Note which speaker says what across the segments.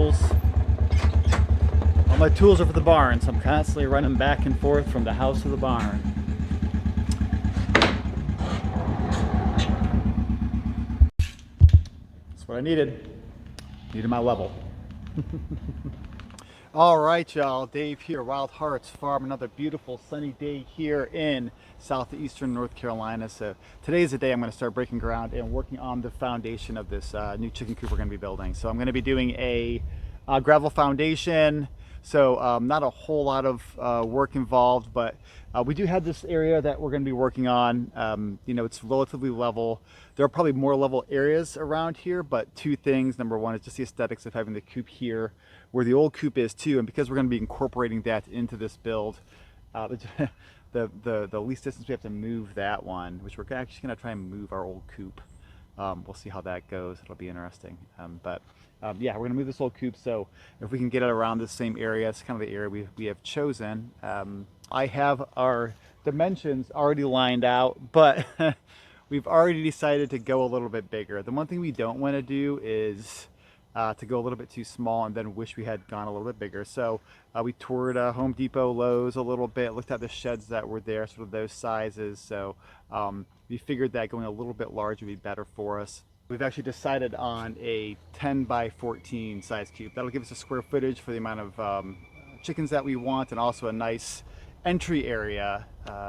Speaker 1: tools. All my tools are for the barn, so I'm constantly running back and forth from the house to the barn. That's what I needed. Needed my level. All right, y'all. Dave here, Wild Hearts Farm. Another beautiful sunny day here in southeastern North Carolina. So today is the day I'm going to start breaking ground and working on the foundation of this new chicken coop we're going to be building. So I'm going to be doing a gravel foundation. So not a whole lot of work involved, but we do have this area that we're going to be working on. You know, it's relatively level. There are probably more level areas around here, but two things. Number one is just the aesthetics of having the coop here where the old coop is too, and because we're going to be incorporating that into this build, the least distance we have to move that one, which we're actually going to try and move our old coop. We'll see how that goes. It'll be interesting. Yeah, we're going to move this old coop, so if we can get it around the same area, it's kind of the area we have chosen. I have our dimensions already lined out, but we've already decided to go a little bit bigger. The one thing we don't want to do is to go a little bit too small and then wish we had gone a little bit bigger. So we toured Home Depot, Lowe's a little bit, looked at the sheds that were there, sort of those sizes. So we figured that going a little bit larger would be better for us. We've actually decided on a 10 by 14 size coop. That'll give us a square footage for the amount of chickens that we want, and also a nice entry area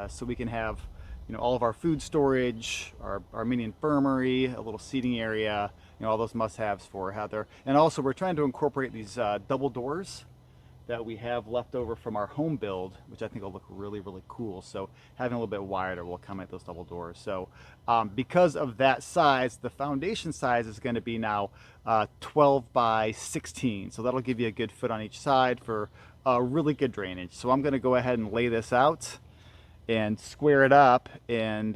Speaker 1: so we can have, you know, all of our food storage, our mini infirmary, a little seating area, you know, all those must-haves for Heather. And also we're trying to incorporate these double doors that we have left over from our home build, which I think will look really, really cool. So having a little bit wider will accommodate those double doors. So because of that size, the foundation size is going to be now 12 by 16. So that'll give you a good foot on each side for really good drainage. So I'm going to go ahead and lay this out and square it up and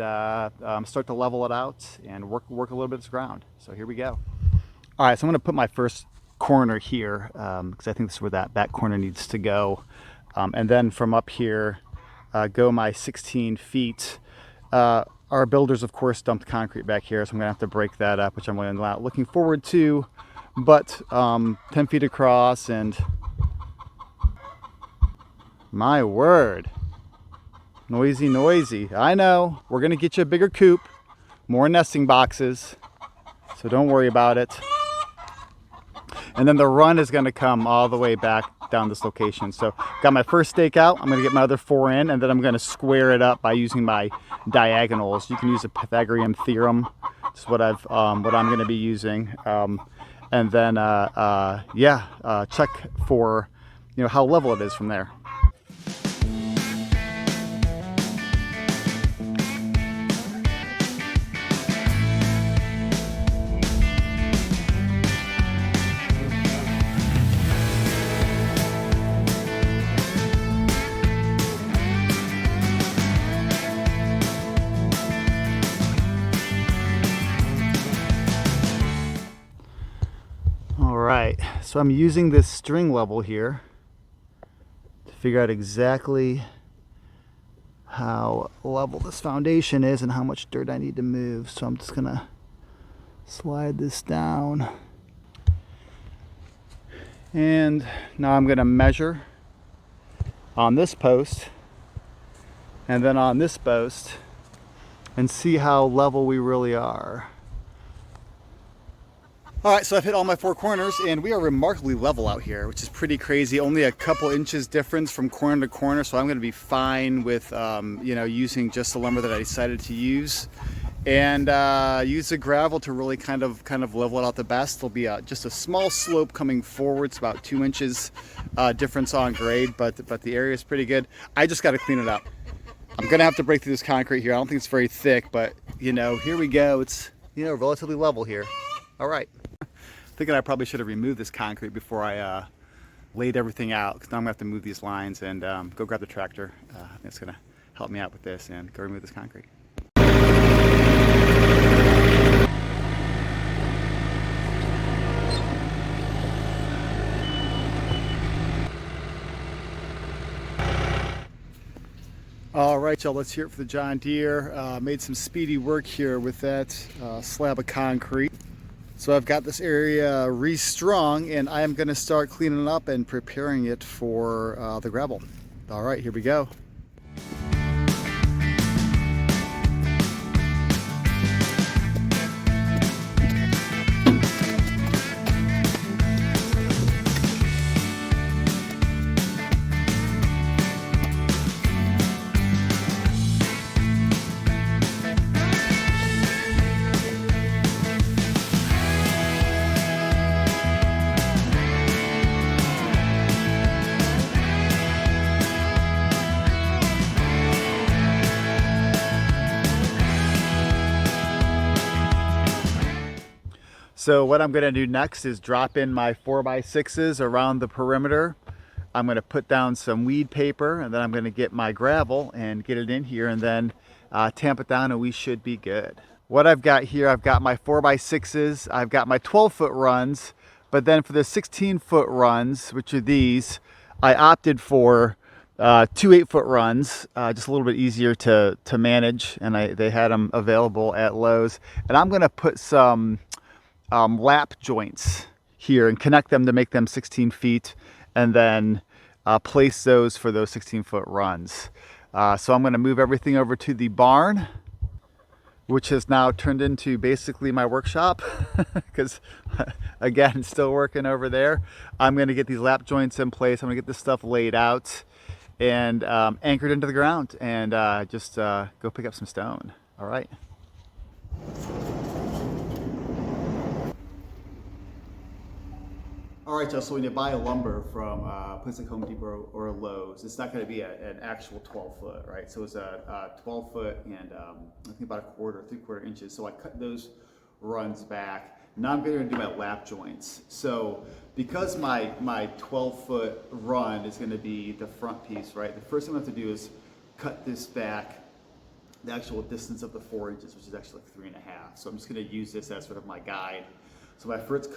Speaker 1: start to level it out and work a little bit of this ground. So here we go. All right, so I'm going to put my first corner here because I think this is where that corner needs to go, and then from up here go my 16 feet. Our builders of course dumped concrete back here, so I'm gonna have to break that up, which I'm really not looking forward to, but 10 feet across, and my word, noisy. I know, we're gonna get you a bigger coop, more nesting boxes, so don't worry about it. And then the run is going to come all the way back down this location. So got my first stake out. I'm going to get my other 4 in, and then I'm going to square it up by using my diagonals. You can use a Pythagorean theorem. That's what I'm going to be using. And then check for, you know, how level it is from there. Alright, so I'm using this string level here to figure out exactly how level this foundation is and how much dirt I need to move. So I'm just gonna slide this down, and now I'm gonna measure on this post and then on this post and see how level we really are. All right, so I've hit all my 4 corners, and we are remarkably level out here, which is pretty crazy. Only a couple inches difference from corner to corner, so I'm going to be fine with you know, using just the lumber that I decided to use, and use the gravel to really kind of level it out the best. There'll be just a small slope coming forward. It's about 2 inches difference on grade, but the area is pretty good. I just got to clean it up. I'm going to have to break through this concrete here. I don't think it's very thick, but you know, here we go. It's, you know, relatively level here. All right. Thinking I probably should have removed this concrete before I laid everything out, because now I'm gonna have to move these lines and go grab the tractor. It's gonna help me out with this and go remove this concrete. All right, y'all, let's hear it for the John Deere. Made some speedy work here with that slab of concrete. So I've got this area restrung, and I am going to start cleaning it up and preparing it for the gravel. All right, here we go. So what I'm going to do next is drop in my 4x6s around the perimeter. I'm going to put down some weed paper, and then I'm going to get my gravel and get it in here, and then tamp it down, and we should be good. What I've got here, I've got my 4x6s, I've got my 12-foot runs, but then for the 16-foot runs, which are these, I opted for 2 8-foot runs, just a little bit easier to manage, and they had them available at Lowe's. And I'm going to put some lap joints here and connect them to make them 16 feet, and then place those for those 16-foot runs. So I'm going to move everything over to the barn, which has now turned into basically my workshop because again, still working over there. I'm going to get these lap joints in place. I'm going to get this stuff laid out and anchored into the ground, and just go pick up some stone. All right. All right, y'all, so when you buy lumber from a place like Home Depot or Lowe's, it's not going to be an actual 12-foot, right? So it's a 12-foot and I think about 1/4, 3/4 inches. So I cut those runs back. Now I'm going to do my lap joints. So because my 12-foot run is going to be the front piece, right? The first thing I have to do is cut this back the actual distance of the 4 inches, which is actually like 3.5. So I'm just going to use this as sort of my guide. So my first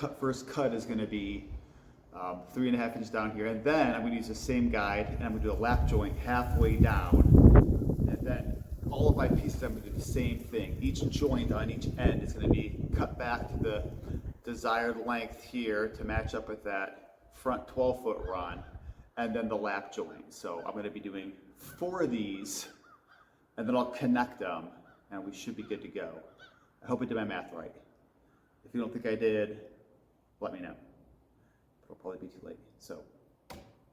Speaker 1: cut is going to be 3.5 inches down here, and then I'm going to use the same guide, and I'm going to do a lap joint halfway down, and then all of my pieces I'm going to do the same thing. Each joint on each end is going to be cut back to the desired length here to match up with that front 12-foot run, and then the lap joint. So I'm going to be doing 4 of these, and then I'll connect them, and we should be good to go. I hope I did my math right. If you don't think I did, let me know. It'll probably be too late. So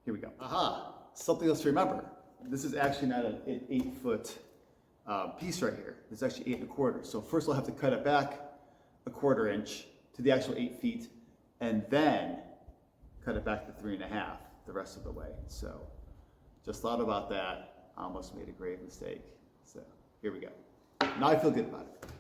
Speaker 1: here we go. Aha, something else to remember. This is actually not an 8-foot piece right here. It's actually 8 1/4. So first I'll have to cut it back 1/4 inch to the actual 8 feet, and then cut it back to 3.5 the rest of the way. So just thought about that. I almost made a grave mistake. So here we go. Now I feel good about it.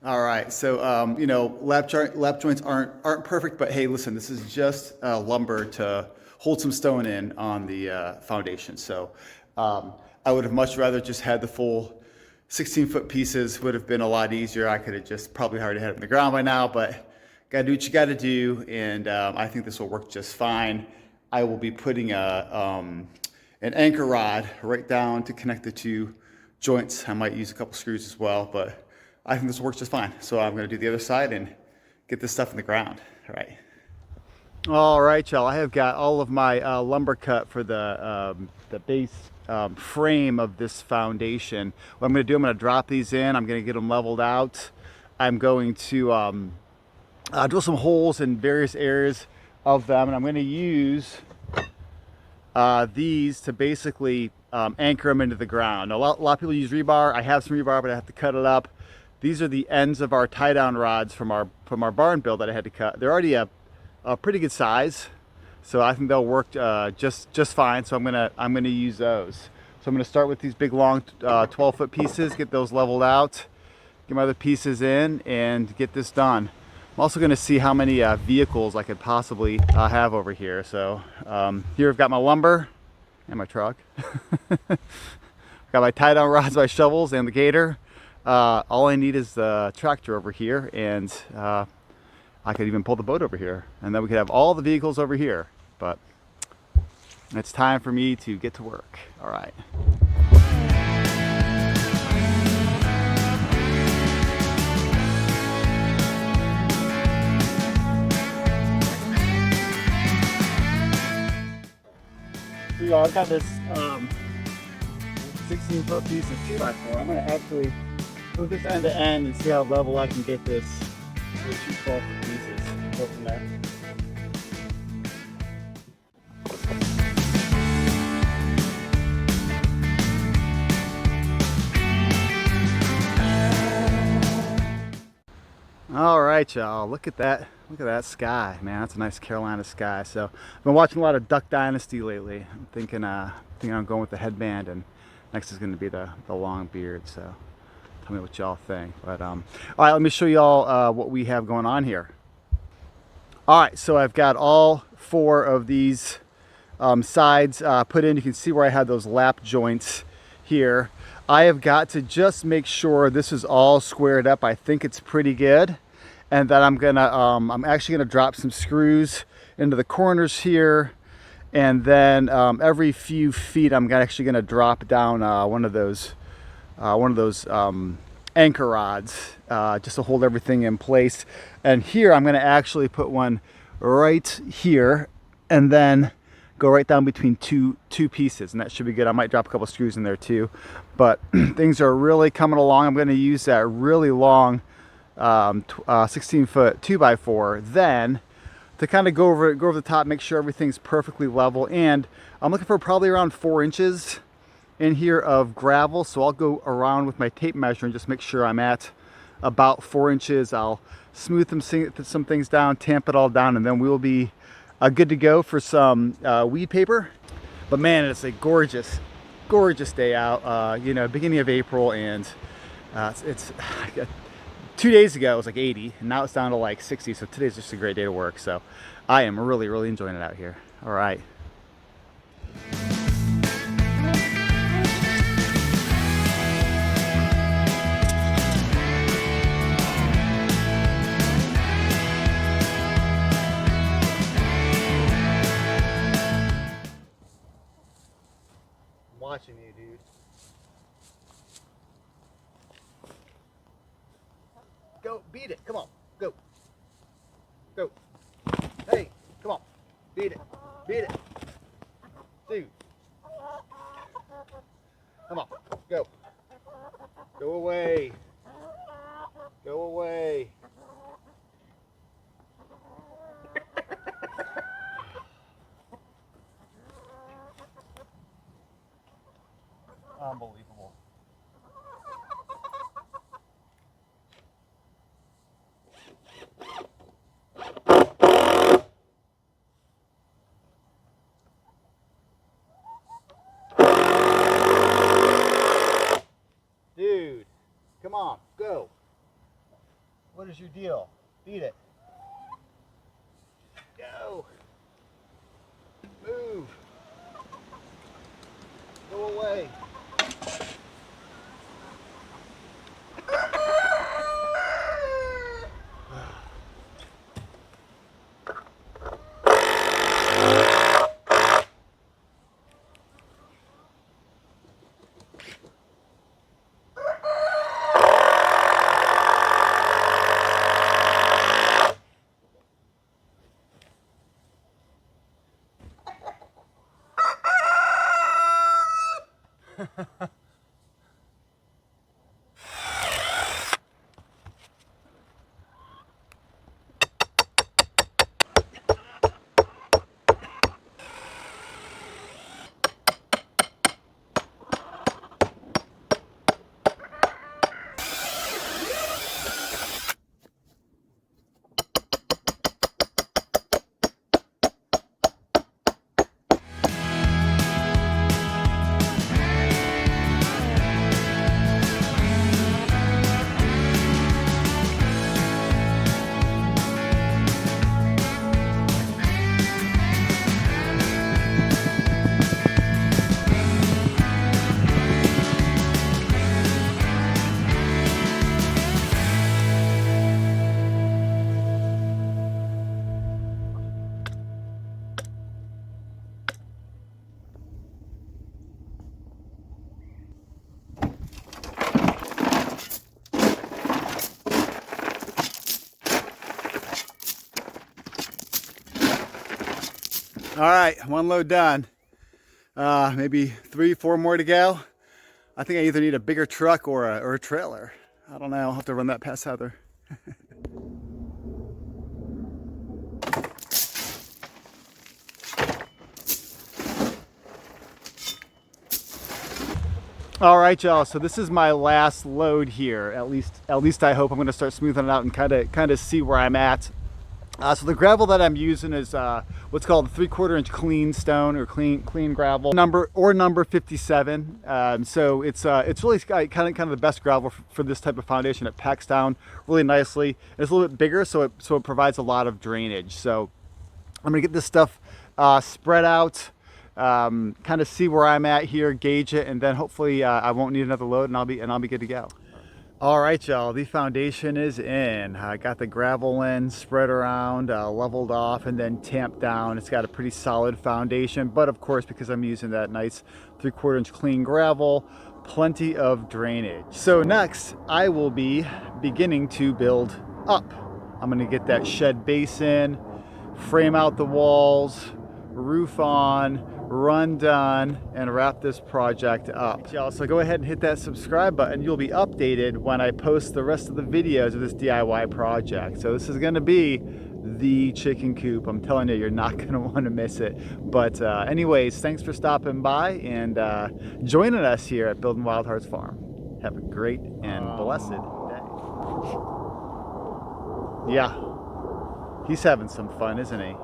Speaker 1: All right, so you know, lap joints aren't perfect, but hey, listen, this is just lumber to hold some stone in on the foundation. So I would have much rather just had the full 16-foot pieces. Would have been a lot easier. I could have just probably already had it in the ground by now, but Gotta do what you gotta do, and I think this will work just fine. I will be putting an anchor rod right down to connect the two joints. I might use a couple screws as well, but I think this will work just fine. So I'm gonna do the other side and get this stuff in the ground. All right, y'all. I have got all of my lumber cut for the base frame of this foundation. What I'm going to do, I'm going to drop these in. I'm going to get them leveled out. I'm going to drill some holes in various areas of them, and I'm going to use these to basically anchor them into the ground. Now, a lot of people use rebar. I have some rebar, but I have to cut it up. These are the ends of our tie-down rods from our barn build that I had to cut. They're already a pretty good size, so I think they'll work just fine. So I'm gonna use those. So I'm gonna start with these big long 12-foot pieces, get those leveled out, get my other pieces in, and get this done. I'm also gonna see how many vehicles I could possibly have over here. So here I've got my lumber and my truck. Got my tie-down rods, my shovels, and the gator. All I need is the tractor over here, and I could even pull the boat over here, and then we could have all the vehicles over here. But it's time for me to get to work. All right. So y'all, I've got this 16-foot piece of 2x4. I'm gonna actually move this end to end and see how level I can get this. Two 12-foot pieces. Go from there. All right, y'all. Look at that. Look at that sky, man. That's a nice Carolina sky. So I've been watching a lot of Duck Dynasty lately. I'm thinking I'm going with the headband, and next is going to be the long beard. So tell me what y'all think. But all right, let me show y'all what we have going on here. All right, so I've got all 4 of these sides put in. You can see where I had those lap joints here. I have got to just make sure this is all squared up. I think it's pretty good, and that I'm actually gonna drop some screws into the corners here, and then every few feet I'm actually gonna drop down one of those anchor rods just to hold everything in place. And here I'm going to actually put one right here, and then go right down between two pieces, and that should be good. I might drop a couple screws in there too, but things are really coming along. I'm going to use that really long 16-foot 2x4 then to kind of go over the top, make sure everything's perfectly level. And I'm looking for probably around 4 inches in here of gravel, so I'll go around with my tape measure and just make sure I'm at about 4 inches. I'll smooth some things down, tamp it all down, and then we will be good to go for some weed paper. But man, it's a gorgeous day out. You know, beginning of April, and it's 2 days ago it was like 80, and now it's down to like 60. So today's just a great day to work. So I am really enjoying it out here. All right. Watching you, dude. Go, beat it. Come on. Go. Go. Hey, come on. Beat it. Beat it. Dude. Come on. Go. Go away. Go away. Unbelievable. Dude, come on, go. What is your deal? Beat it. Go. Move. Go away. All right, one load done. Maybe 3, 4 more to go. I think I either need a bigger truck or a trailer. I don't know. I'll have to run that past Heather. All right, y'all. So this is my last load here. At least I hope. I'm going to start smoothing it out and kind of see where I'm at. So the gravel that I'm using is what's called a 3/4 inch clean stone or clean gravel number 57. So it's really kind of the best gravel for this type of foundation. It packs down really nicely. It's a little bit bigger, so it provides a lot of drainage. So I'm gonna get this stuff spread out, kind of see where I'm at here, gauge it, and then hopefully I won't need another load, and I'll be good to go. All right, y'all, the foundation is in. I got the gravel in, spread around, leveled off, and then tamped down. It's got a pretty solid foundation, but of course, because I'm using that nice 3/4 inch clean gravel, plenty of drainage. So next, I will be beginning to build up. I'm gonna get that shed base in, frame out the walls, roof on, run done, and wrap this project up. Y'all, so go ahead and hit that subscribe button. You'll be updated when I post the rest of the videos of this DIY project. So this is gonna be the chicken coop. I'm telling you, you're not gonna wanna miss it. But anyways, thanks for stopping by and joining us here at Building Wild Hearts Farm. Have a great and blessed day. Yeah, he's having some fun, isn't he?